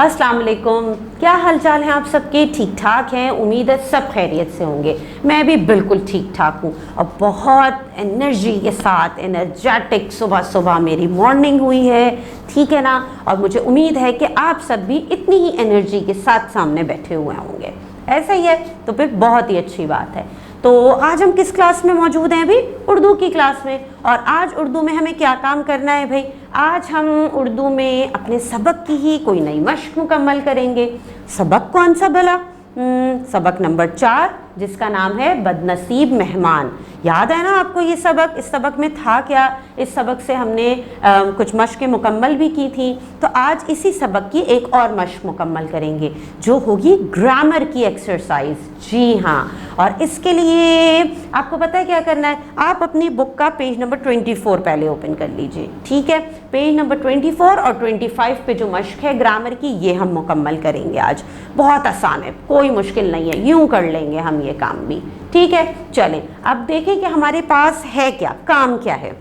अस्सलाम वालेकुम, क्या हाल चाल है आप सबके? ठीक ठाक हैं? उम्मीद है सब खैरियत से होंगे। मैं भी बिल्कुल ठीक ठाक हूँ और बहुत एनर्जी के साथ एनर्जेटिक सुबह सुबह मेरी मॉर्निंग हुई है, ठीक है ना। और मुझे उम्मीद है कि आप सब भी इतनी ही एनर्जी के साथ सामने बैठे हुए होंगे। ऐसा ही है तो फिर बहुत ही अच्छी बात है। तो आज हम किस क्लास में मौजूद हैं? अभी उर्दू की क्लास में। और आज उर्दू में हमें क्या काम करना है भाई? आज हम उर्दू में अपने सबक की ही कोई नई मश्क मुकम्मल करेंगे। सबक कौन सा भला? सबक नंबर 4, जिसका नाम है बदनसीब मेहमान। याद है ना आपको ये सबक? इस सबक में था क्या? इस सबक से हमने कुछ मश्कें मुकम्मल भी की थी। तो आज इसी सबक की एक और मश्क मुकम्मल करेंगे जो होगी ग्रामर की एक्सरसाइज। जी हाँ, और इसके लिए आपको पता है क्या करना है? आप अपनी बुक का पेज नंबर 24 पहले ओपन कर लीजिए, ठीक है। पेज नंबर 24 और 25 पे जो मश्क है ग्रामर की, ये हम मुकम्मल करेंगे आज। बहुत आसान है, कोई मुश्किल नहीं है, यूं कर लेंगे हम ये काम भी, ठीक है। चलें अब देखें कि हमारे पास है क्या, काम क्या है।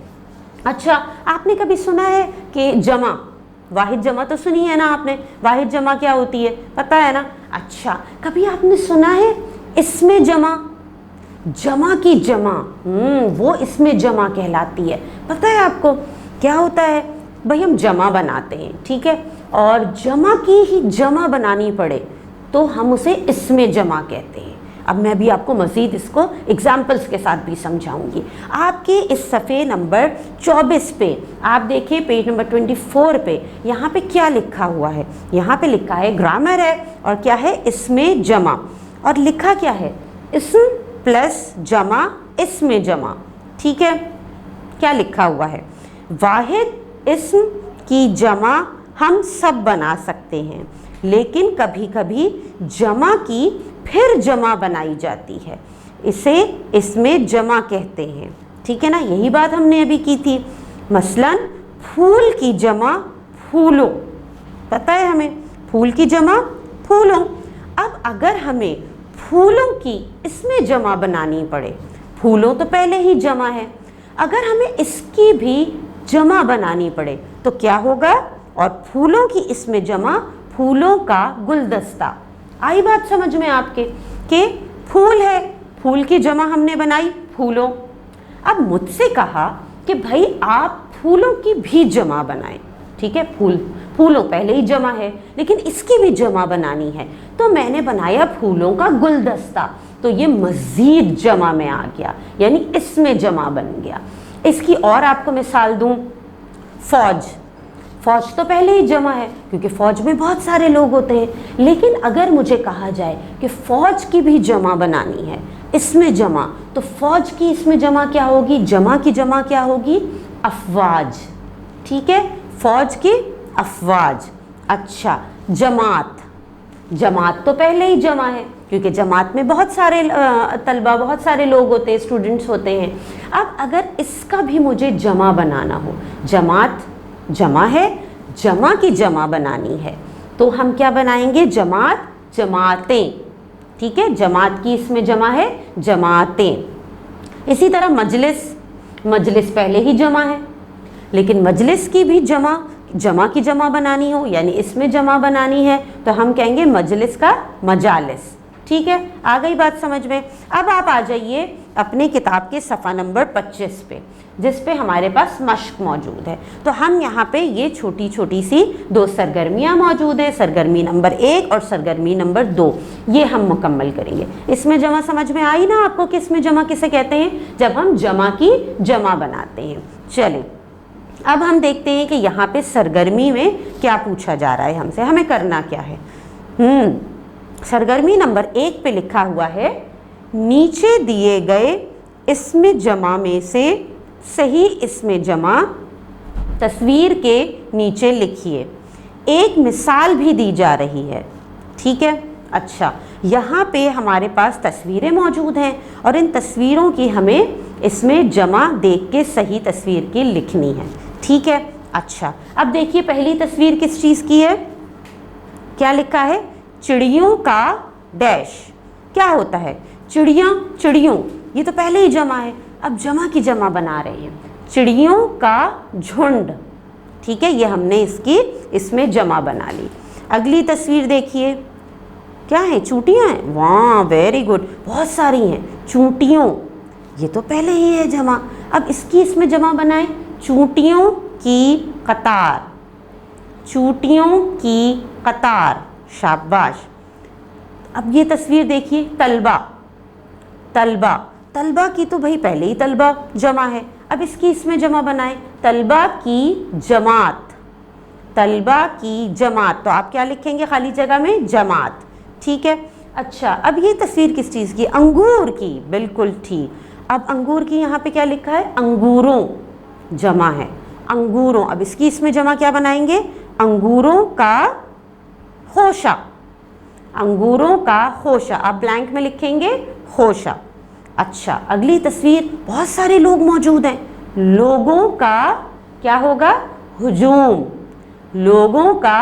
अच्छा, आपने कभी सुना है कि जमा, वाहिद जमा तो सुनी है ना आपने? वाहिद जमा क्या होती है पता है ना? अच्छा, कभी आपने सुना है इसमें जमा? जमा की जमा, वो इसमें जमा कहलाती है। पता है आपको क्या होता है भाई? हम जमा बनाते हैं, ठीक है, और जमा की ही जमा बनानी पड़े तो हम उसे इसमें जमा कहते हैं। अब मैं भी आपको मज़ीद इसको एग्जाम्पल्स के साथ भी समझाऊंगी। आपके इस सफ़े नंबर 24 पे आप देखिए, पेज नंबर 24 पे यहाँ पे क्या लिखा हुआ है? यहाँ पे लिखा है ग्रामर है, और क्या है? इसमें जमा। और लिखा क्या है? इस्म प्लस जमा, इसमें जमा, ठीक है। क्या लिखा हुआ है? वाहिद इस्म की जमा हम सब बना सकते हैं, लेकिन कभी कभी जमा की फिर जमा बनाई जाती है, इसे इसमें जमा कहते हैं, ठीक है ना। यही बात हमने अभी की थी। मसलन फूल की जमा फूलों, पता है हमें? फूल की जमा फूलों। अब अगर हमें फूलों की इसमें जमा बनानी पड़े, फूलों तो पहले ही जमा है, अगर हमें इसकी भी जमा बनानी पड़े तो क्या होगा? और फूलों की इसमें जमा फूलों का गुलदस्ता। आई बात समझ में आपके कि फूल है, फूल की जमा हमने बनाई फूलों। अब मुझसे कहा कि भाई आप फूलों की भी जमा बनाएं, ठीक है। फूलों पहले ही जमा है, लेकिन इसकी भी जमा बनानी है, तो मैंने बनाया फूलों का गुलदस्ता। तो ये मज़ीद जमा में आ गया, यानी इसमें जमा बन गया। इसकी और आपको मिसाल दूं, फौज। फौज तो पहले ही जमा है क्योंकि फौज में बहुत सारे लोग होते हैं, लेकिन अगर मुझे कहा जाए कि फौज की भी जमा बनानी है, इसमें जमा, तो फौज की इसमें जमा क्या होगी? जमा की जमा क्या होगी? अफवाज, ठीक है। फौज की अफवाज। अच्छा, जमात। जमात तो पहले ही जमा है क्योंकि जमात में बहुत सारे तलबा, बहुत सारे लोग होते हैं, स्टूडेंट्स होते हैं। अब अगर इसका भी मुझे जमा बनाना हो, जमात जमा है, जमा की जमा बनानी है, तो हम क्या बनाएंगे? जमात, जमातें, ठीक है। जमात की इसमें जमा है जमातें। इसी तरह मजलिस, मजलिस पहले ही जमा है, लेकिन मजलिस की भी जमा की जमा बनानी हो, यानी इसमें जमा बनानी है, तो हम कहेंगे मजलिस का मजालिस, ठीक है। आ गई बात समझ में? अब आप आ जाइए अपने किताब के सफ़ा नंबर 25 पे, जिस पे हमारे पास मश्क मौजूद है। तो हम यहाँ पे ये छोटी छोटी सी 2 सरगर्मियाँ मौजूद हैं, सरगर्मी नंबर 1 और सरगर्मी नंबर 2, ये हम मुकम्मल करेंगे। इसमें जमा समझ में आई ना आपको कि इसमें जमा किसे कहते हैं? जब हम जमा की जमा बनाते हैं। चलिए अब हम देखते हैं कि यहाँ पे सरगर्मी में क्या पूछा जा रहा है हमसे, हमें करना क्या है। सरगर्मी नंबर 1 पे लिखा हुआ है, नीचे दिए गए इसमें जमा में से सही इसमें जमा तस्वीर के नीचे लिखिए। एक मिसाल भी दी जा रही है, ठीक है। अच्छा, यहाँ पे हमारे पास तस्वीरें मौजूद हैं और इन तस्वीरों की हमें इसमें जमा देख के सही तस्वीर की लिखनी है, ठीक है। अच्छा, अब देखिए पहली तस्वीर किस चीज़ की है? क्या लिखा है? चिड़ियों का डैश। क्या होता है? चिड़ियाँ, चिड़ियों, ये तो पहले ही जमा है, अब जमा की जमा बना रहे हैं। चिड़ियों का झुंड, ठीक है, ये हमने इसमें जमा बना ली। اگلی تصویر دیکھیے، کیا ہیں؟ چونٹیاں ہیں، واہ ویری گڈ، بہت ساری ہیں چونٹیوں، یہ تو پہلے ہی ہے جمع، اب اس کی اس میں جمع بنائیں، چونٹیوں کی قطار، چونٹیوں کی قطار، شاباش۔ اب یہ تصویر دیکھیے، طلبہ، طلبہ، طلبہ کی تو بھائی پہلے ہی طلبہ جمع ہے، اب اس کی اس میں جمع بنائیں، طلبہ کی جماعت، طلبہ کی جماعت، تو آپ کیا لکھیں گے خالی جگہ میں؟ جماعت، ٹھیک ہے۔ اچھا اب یہ تصویر کس چیز کی؟ انگور کی، بالکل ٹھیک۔ اب انگور کی یہاں پہ کیا لکھا ہے؟ انگوروں، جمع ہے انگوروں، اب اس کی اس میں جمع کیا بنائیں گے؟ انگوروں کا خوشہ، انگوروں کا خوشہ، آپ بلینک میں لکھیں گے خوشہ۔ اچھا اگلی تصویر، بہت سارے لوگ موجود ہیں، لوگوں کا کیا ہوگا؟ ہجوم، لوگوں کا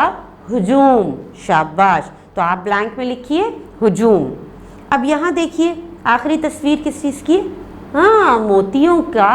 ہجوم، شاباش، تو آپ بلینک میں لکھیے ہجوم۔ اب یہاں دیکھیے آخری تصویر کس چیز کی؟ ہاں موتیوں کا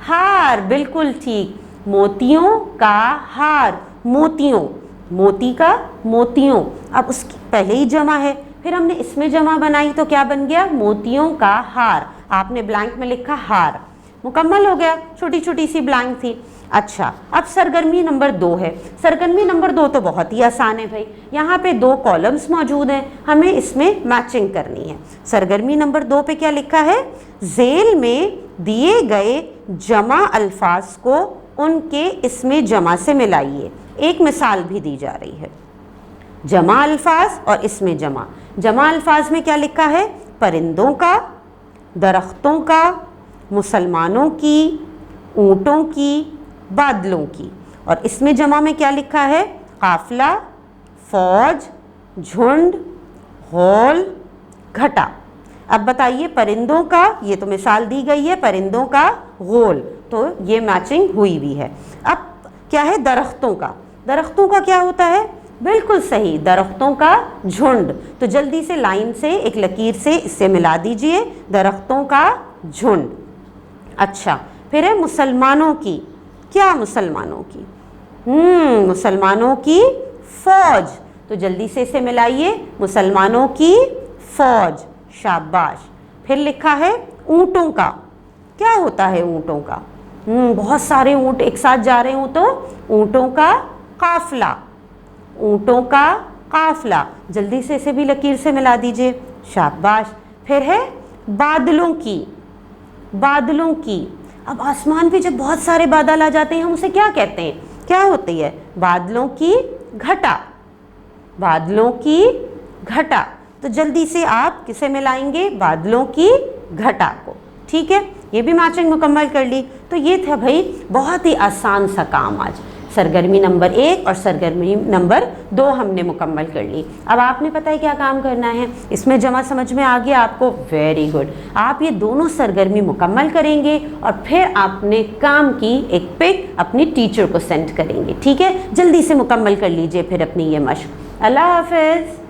ہار، بالکل ٹھیک، موتیوں کا ہار، موتیوں، موتی کا موتیوں، اب اس کی پہلے ہی جمع ہے، پھر ہم نے اس میں جمع بنائی تو کیا بن گیا؟ موتیوں کا ہار، آپ نے بلینک میں لکھا ہار، مکمل ہو گیا، چھوٹی چھوٹی سی بلینک تھی۔ اچھا اب سرگرمی نمبر 2 ہے، سرگرمی نمبر 2 تو بہت ہی آسان ہے بھائی، یہاں پہ 2 کالمز موجود ہیں، ہمیں اس میں میچنگ کرنی ہے۔ سرگرمی نمبر 2 پہ کیا لکھا ہے؟ ذیل میں دیے گئے جمع الفاظ کو ان کے اس میں جمع سے ملائیے، ایک مثال بھی دی جا رہی ہے، جمع الفاظ اور اس میں جمع، جمع الفاظ میں کیا لکھا ہے؟ پرندوں کا، درختوں کا، مسلمانوں کی، اونٹوں کی، بادلوں کی، اور اس میں جمع میں کیا لکھا ہے؟ قافلہ، فوج، جھنڈ، غول، گھٹا۔ اب بتائیے پرندوں کا، یہ تو مثال دی گئی ہے، پرندوں کا غول، تو یہ میچنگ ہوئی بھی ہے۔ اب کیا ہے؟ درختوں کا، درختوں کا کیا ہوتا ہے؟ بالکل صحیح، درختوں کا جھنڈ، تو جلدی سے لائن سے ایک لکیر سے اس سے ملا دیجئے، درختوں کا جھنڈ۔ اچھا پھر ہے مسلمانوں کی، کیا مسلمانوں کی؟ مسلمانوں کی فوج، تو جلدی سے اسے ملائیے، مسلمانوں کی فوج، شاباش۔ پھر لکھا ہے اونٹوں کا، کیا ہوتا ہے اونٹوں کا؟ بہت سارے اونٹ ایک ساتھ جا رہے ہوں تو اونٹوں کا قافلہ، اونٹوں کا قافلہ، جلدی سے اسے بھی لکیر سے ملا دیجئے، شاباش۔ پھر ہے بادلوں کی، بادلوں کی، اب آسمان پہ جب بہت سارے بادل آ جاتے ہیں ہم اسے کیا کہتے ہیں؟ کیا ہوتی ہے؟ بادلوں کی گھٹا، بادلوں کی گھٹا، تو جلدی سے آپ کسے ملائیں گے؟ بادلوں کی گھٹا کو، ٹھیک ہے، یہ بھی میچنگ مکمل کر لی۔ تو یہ تھا بھائی بہت ہی آسان سا کام، آج سرگرمی نمبر 1 اور سرگرمی نمبر 2 ہم نے مکمل کر لی۔ اب آپ نے پتہ ہے کیا کام کرنا ہے، اس میں جمع سمجھ میں آ گیا آپ کو؟ ویری گڈ، آپ یہ دونوں سرگرمی مکمل کریں گے اور پھر آپ نے کام کی ایک پک اپنی ٹیچر کو سینڈ کریں گے، ٹھیک ہے، جلدی سے مکمل کر لیجئے پھر اپنی یہ مشق۔ اللہ حافظ۔